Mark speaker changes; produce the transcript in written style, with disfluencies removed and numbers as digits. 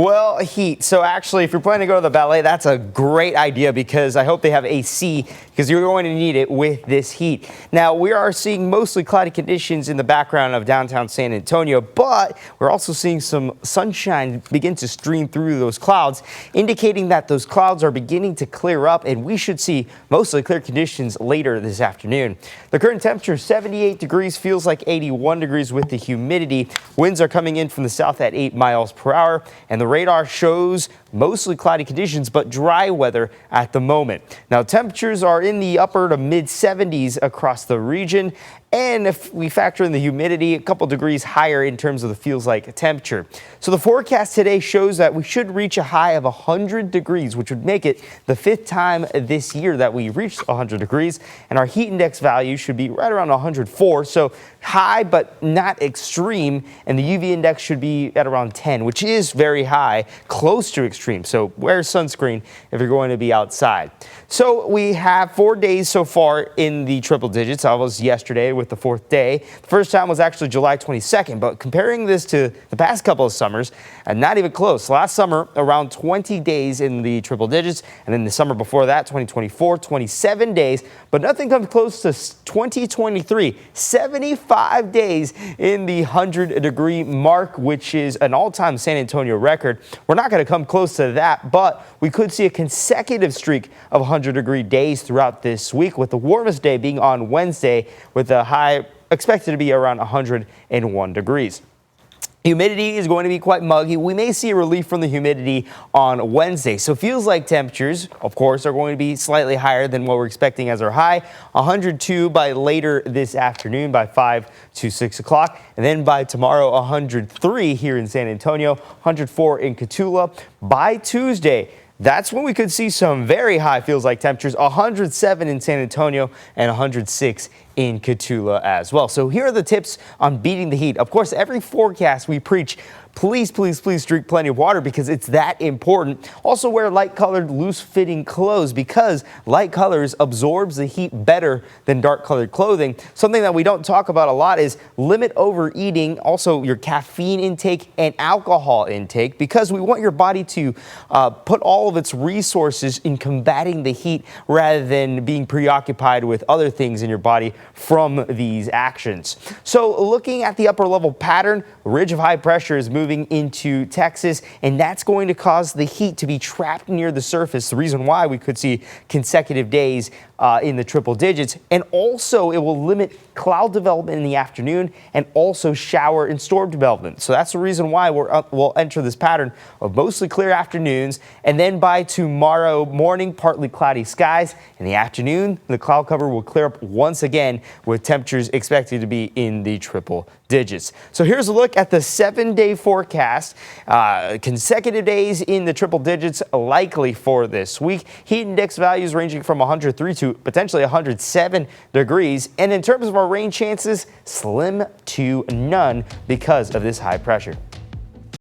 Speaker 1: Well, heat. So actually, if you're planning to go to the ballet, that's a great idea because I hope they have AC because you're going to need it with this heat. Now, we are seeing mostly cloudy conditions in the background of downtown San Antonio, but we're also seeing some sunshine begin to stream through those clouds, indicating that those clouds are beginning to clear up and we should see mostly clear conditions later this afternoon. The current temperature is 78 degrees, feels like 81 degrees with the humidity. Winds are coming in from the south at 8 miles per hour, and the radar shows mostly cloudy conditions but dry weather at the moment. Now, temperatures are in the upper to mid 70s across the region, and if we factor in the humidity, a couple degrees higher in terms of the feels like temperature. So the forecast today shows that we should reach a high of 100 degrees, which would make it the 5th time this year that we reached 100 degrees, and our heat index value should be right around 104, so high but not extreme, and the UV index should be at around 10, which is very high, close to extreme. So wear sunscreen if you're going to be outside. So we have 4 days so far in the triple digits. I was yesterday with the 4th day. The first time was actually July 22nd, but comparing this to the past couple of summers, not even close. Last summer, around 20 days in the triple digits, and then the summer before that, 2024, 27 days, but nothing comes close to 2023, 75 days in the 100-degree mark, which is an all-time San Antonio record. We're not going to come close to that, but we could see a consecutive streak of 100-degree days throughout this week, with the warmest day being on Wednesday, with a high expected to be around 101 degrees. Humidity is going to be quite muggy. We may see a relief from the humidity on Wednesday. So feels like temperatures, of course, are going to be slightly higher than what we're expecting as our high. 102 by later this afternoon by 5 to 6 o'clock. And then by tomorrow, 103 here in San Antonio, 104 in Cotulla. By Tuesday, that's when we could see some very high feels like temperatures, 107 in San Antonio and 106 in Cotulla as well. So here are the tips on beating the heat. Of course, every forecast we preach, please drink plenty of water because it's that important. Also wear light colored, loose fitting clothes because light colors absorbs the heat better than dark colored clothing. Something that we don't talk about a lot is limit overeating, also your caffeine intake and alcohol intake, because we want your body to put all of its resources in combating the heat rather than being preoccupied with other things in your body from these actions. So looking at the upper level pattern, a ridge of high pressure is moving into Texas, and that's going to cause the heat to be trapped near the surface. The reason why we could see consecutive days in the triple digits, and also it will limit cloud development in the afternoon and also shower and storm development. So that's the reason why we'll enter this pattern of mostly clear afternoons, and then by tomorrow morning, partly cloudy skies. In the afternoon, the cloud cover will clear up once again with temperatures expected to be in the triple digits. So here's a look at the 7-day forecast. Consecutive days in the triple digits likely for this week. Heat index values ranging from 103 to potentially 107 degrees. And in terms of our rain chances, slim to none because of this high pressure.